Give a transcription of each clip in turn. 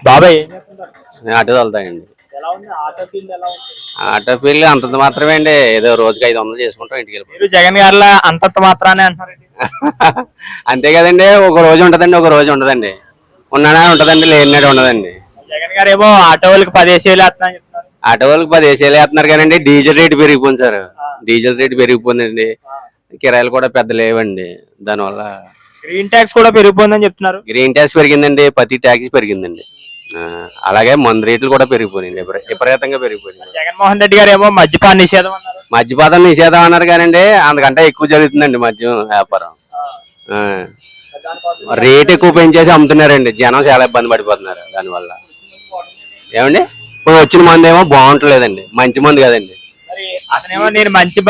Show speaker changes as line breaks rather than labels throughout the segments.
బాబాయ్
ఆటో తోలుతాయండి.
ఎలా ఉంది ఆటో ఫీల్డ్ ఎలా ఉంది?
ఆటో ఫీల్డ్ అంతంత మాత్రమే అండి. ఏదో రోజుకి 500 చేసుకుంటాం ఇంటికి వెళ్ళిపోతాం.
మీరు జగన్ గారిలా అంతంత మాత్రానే అంటున్నారండి.
అంతే కదండి. ఒక రోజు ఉంటదండి, ఒక రోజు ఉండదండి. ఉన్నాడా ఉంటదండి, లేనినాడు ఉండదండి.
జగన్ గారు ఏమో ఆటో వాళ్ళకి 10 వేసేయాలి వేస్తున్నా చెప్తున్నారు.
ఆటో వాళ్ళకి 10 వేసేయాలి వేస్తున్నారు కానీ డీజిల్ రేటు పెరిగిపోయింది సార్. డీజిల్ రేటు పెరిగిపోయిందండి. కిరాయిలు కూడా పెద్ద లేవండి. దానివల్ల
గ్రీన్ ట్యాక్స్ కూడా పెరిగిపోయిందని చెప్తున్నారు.
గ్రీన్ ట్యాక్స్ పెరిగిందండి, ప్రతి ట్యాక్స్ పెరిగిందండి. అలాగే మందు రేట్లు కూడా పెరిగిపోయినాయి, విపరీతంగా పెరిగిపోయింది.
జగన్మోహన్ రెడ్డి గారు ఏమో మద్యపాన నిషేధం అన్నారు.
మద్యపాతం నిషేధం అన్నారు కానండి అంతకంటే ఎక్కువ జరుగుతుందండి మద్యం వ్యాపారం. రేట్ ఎక్కువ పెంచేసి అమ్ముతున్నారండి. జనం చాలా ఇబ్బంది పడిపోతున్నారు దానివల్ల. ఏమండి ఇప్పుడు వచ్చిన మందు ఏమో బాగుంటలేదండి, మంచి మందు కదండి.
అతనేమో నేను మంచి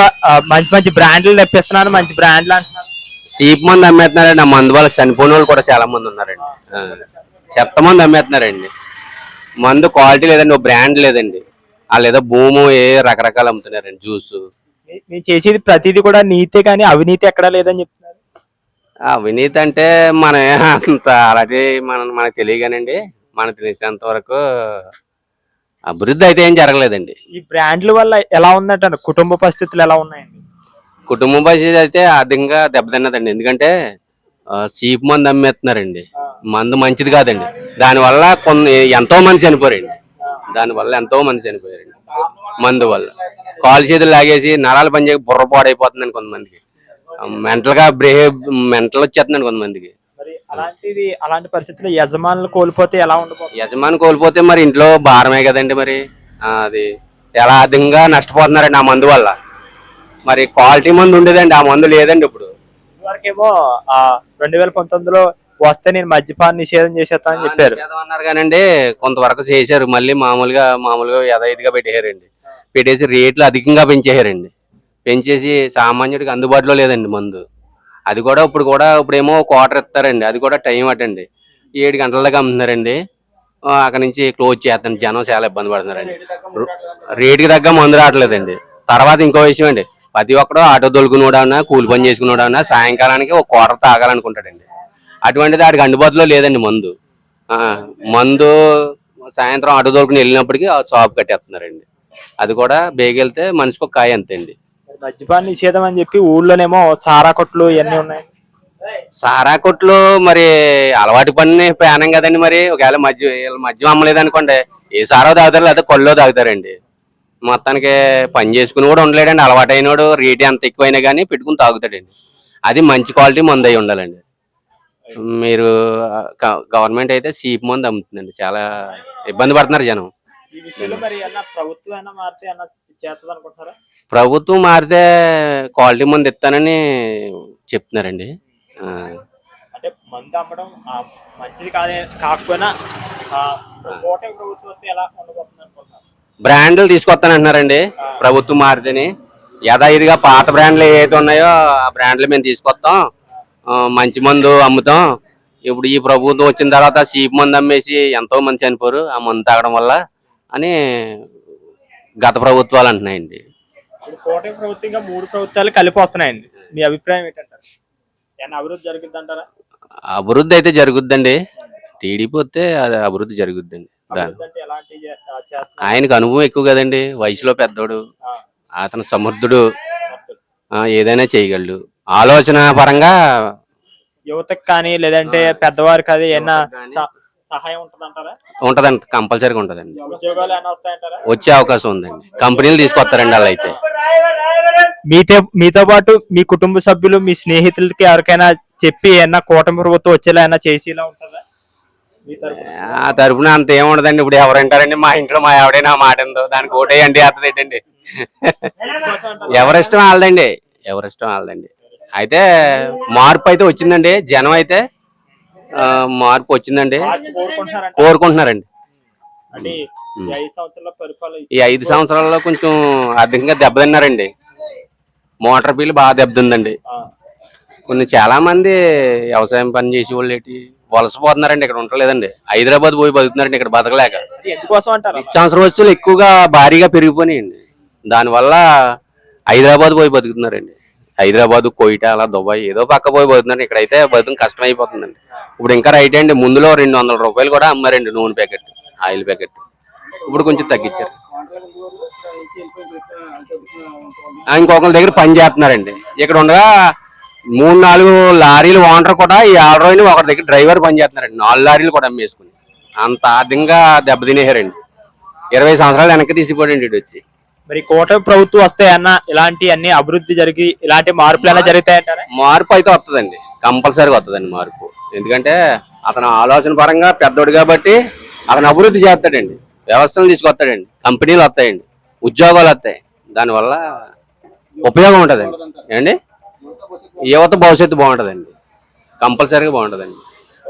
మంచి బ్రాండ్లు తెప్పిస్తున్నాను, మంచి బ్రాండ్లు అంటున్నాను.
చీప్ మంది అమ్మేస్తున్నారండి. ఆ మందు వల్ల చనిపోయిన వాళ్ళు కూడా చాలా మంది ఉన్నారండి. చెత్త మంది అమ్మేస్తున్నారండి. మందు క్వాలిటీ లేదండి, ఓ బ్రాండ్ లేదండి. వాళ్ళు ఏదో భూము రకరకాలు అమ్ముతున్నారండి. జ్యూస్
మీరు చేసేది ప్రతిదీ కూడా నీతే కానీ అవినీతి ఎక్కడా లేదని చెప్తున్నారు.
అవినీతి అంటే మన అంత అలాంటి మనకు తెలియగానండి. మనకు తెలిసేంత వరకు అభివృద్ధి అయితే ఏం జరగలేదండి.
ఈ బ్రాండ్ల వల్ల ఎలా ఉందంటారు? కుటుంబ పరిస్థితులు ఎలా ఉన్నాయండి?
కుటుంబ పరిస్థితి అయితే అధికంగా దెబ్బతిన్నదండి. ఎందుకంటే చీప్ మందు అమ్మేస్తున్నారండి. మందు మంచిది కాదండి. దానివల్ల ఎంతో మంది చనిపోయారండి. దానివల్ల ఎంతో మంది చనిపోయారండి. మందు వల్ల కాలు చేతులు లాగేసి నరాలు పనిచేసి బుర్ర పాడైపోతుందండి కొంతమందికి. మెంటల్ వచ్చేస్తుందండి కొంతమందికి.
అలాంటి పరిస్థితుల్లో యజమానులు కోల్పోతే ఎలా ఉండబోతుంది?
యజమాని కోల్పోతే మరి ఇంట్లో భారమే కదండి. మరి అది ఎలా అధికంగా నష్టపోతున్నారండి ఆ మందు వల్ల. మరి క్వాలిటీ మందు ఉండేదండి, ఆ మందు లేదండి. ఇప్పుడు
ఇదివరకేమో 2019లో వస్తే నేను మద్యపాన నిషేధం చేసేస్తానని చెప్పారు
అన్నారు కానండి. కొంతవరకు చేశారు. మళ్ళీ మామూలుగా యథావిధిగా పెట్టేశారండి. పెట్టేసి రేట్లు అధికంగా పెంచేశారండి. పెంచేసి సామాన్యుడికి అందుబాటులో లేదండి మందు. అది కూడా ఇప్పుడేమో క్వార్టర్ ఇస్తారండి. అది కూడా టైం అటండి. 7 గంటల దాకా అమ్ముతున్నారండి. అక్కడ నుంచి క్లోజ్ చేస్తాను. జనం చాలా ఇబ్బంది పడుతున్నారండి. రేటుకి తగ్గ మందు రావట్లేదండి. తర్వాత ఇంకో విషయం అండి, ప్రతి ఒక్కడు ఆటో తోలుకునేవాడన్నా కూలి పని చేసుకునేవాడన్నా సాయంకాలానికి ఒక క్వార్టర్ తాగాలనుకుంటాడండి. అటువంటిది ఆడికి అందుబాటులో లేదండి మందు. మందు సాయంత్రం ఆటో తోలుకుని వెళ్ళినప్పటికీ షాప్ కట్టేస్తున్నారండి. అది కూడా బేగెళ్తే మనిషికి ఒక కాయ అంతేండి.
మద్యపాన నిషేధం అని చెప్పి ఊళ్ళోనేమో సారా కొట్లు ఇవన్నీ ఉన్నాయి.
సారా కొట్లు మరి అలవాటు పని ప్రాణం కదండి. మరి ఒకవేళ మద్యం అమ్మలేదు అనుకోండి, ఏ సారో తాగుతారు లేదా కొల్లో తాగుతారండి. మొత్తానికి పని చేసుకుని కూడా ఉండలేడండి. అలవాటు అయినోడు రేటు ఎంత ఎక్కువైనా కానీ పెట్టుకుని తాగుతాడండి. అది మంచి క్వాలిటీ మందు అయి ఉండాలండి. మీరు గవర్నమెంట్ అయితే చీప్ మందు అమ్ముతుందండి. చాలా ఇబ్బంది పడుతున్నారు జనం. ప్రభుత్వం మారితే క్వాలిటీ మందు ఇస్తానని చెప్తున్నారండి.
అంటే మందు అమ్మడం మంచిది కాకపోయినా
బ్రాండ్లు తీసుకొస్తానంటున్నారండి ప్రభుత్వం మారితేని. యథావిధిగా పాత బ్రాండ్లు ఏవైతే ఉన్నాయో ఆ బ్రాండ్లు మేము తీసుకొస్తాం, మంచి మందు అమ్ముతాం. ఇప్పుడు ఈ ప్రభుత్వం వచ్చిన తర్వాత చీప్ మందు అమ్మేసి ఎంతో మంది చనిపోరు ఆ మందు తాగడం వల్ల అని గత ప్రభుత్వాలు అంటున్నాయండి.
కూటమి ప్రభుత్వంగా 3 ప్రభుత్వాలు కలిపి వస్తున్నాయండి. మీ అభిప్రాయం ఏంటంటారు? అభివృద్ధి జరుగుద్ది అంటారా?
అభివృద్ధి అయితే జరుగుద్దండి. టీడీపీ వస్తే అది అభివృద్ధి జరుగుద్దండి. ఆయనకు అనుభవం ఎక్కువ కదండి, వయసులో పెద్దోడు, అతను సమర్థుడు, ఏదైనా చేయగలడు. ఆలోచన పరంగా
యువతకు కానీ లేదంటే పెద్దవారికి అది ఏమన్నా సహాయం ఉంటదండి.
కంపల్సరీగా ఉంటదండి.
ఉద్యోగాలు ఏమైనా వస్తాయంటారా?
వచ్చే అవకాశం ఉందండి. కంపెనీలు తీసుకొస్తారండి వాళ్ళు అయితే.
మీతో పాటు మీ కుటుంబ సభ్యులు మీ స్నేహితులకి ఎవరికైనా చెప్పి ఏమన్నా కూటమి ప్రభుత్వం వచ్చేలా ఏమన్నా చేసేలా ఉంటుందా?
ఆ తరపున అంత ఏముండదండి. ఇప్పుడు ఎవరంటారండి? మా ఇంట్లో మా ఎవడైనా మాట ఉందో దానికి ఓటేయండి అర్థం ఏంటండి. ఎవరిష్టం వాళ్ళదండి, ఎవరిష్టం వాళ్ళదండి. అయితే మార్పు అయితే వచ్చిందండి. జనం అయితే మార్పు వచ్చిందండి, కోరుకుంటున్నారండి. ఈ 5 సంవత్సరాల్లో కొంచెం అధికంగా దెబ్బతిన్నారండి. మోటార్ బిల్లు బాగా దెబ్బతిందండి. చాలా మంది వ్యవసాయం పని చేసే వాళ్ళు వలసపోతున్నారండి. ఇక్కడ ఉండలేదండి. హైదరాబాద్ పోయి బతుకుతున్నారండి ఇక్కడ బతకలేక. సంవత్సరం వచ్చులు ఎక్కువగా భారీగా పెరిగిపోయినాయండి. దానివల్ల హైదరాబాద్ పోయి బతుకుతున్నారండి. హైదరాబాద్, కోయిటా, అలా దుబాయ్ ఏదో పక్క పోయి పోతుందండి. ఇక్కడైతే బతుకు కష్టం అయిపోతుందండి. ఇప్పుడు ఇంకా రైట్ అండి, ముందులో 200 రూపాయలు కూడా అమ్మారండి నూనె ప్యాకెట్, ఆయిల్ ప్యాకెట్. ఇప్పుడు కొంచెం తగ్గించారు. ఇంకొకరి దగ్గర పని చేస్తున్నారండి. ఇక్కడ ఉండగా 3-4 లారీలు ఓనర్ కూడా ఈ 6 రోజులు ఒకరి దగ్గర డ్రైవర్ పని చేస్తున్నారండి. 4 లారీలు కూడా అమ్మేసుకుని అంత ఆర్థికంగా దెబ్బతినేశారండి. 20 సంవత్సరాలు వెనక్కి తీసిపోయాడండి ఇటు వచ్చి.
మరి కూటమి ప్రభుత్వం వస్తే అన్న ఇలాంటి అన్ని అభివృద్ధి జరిగి ఇలాంటి మార్పులు అన్న జరుగుతాయంటారా?
మార్పు అయితే వస్తుందండి, కంపల్సరీగా వస్తుందండి మార్పు. ఎందుకంటే అతను ఆలోచన పరంగా పెద్దోడు కాబట్టి అతను అభివృద్ధి చేస్తాడండి. వ్యవస్థలు తీసుకొస్తాడండి, కంపెనీలు వస్తాయండి, ఉద్యోగాలు వస్తాయి. దానివల్ల ఉపయోగం ఉంటుందండి. ఏండి యువత భవిష్యత్తు బాగుంటుందండి, కంపల్సరీగా బాగుంటుందండి.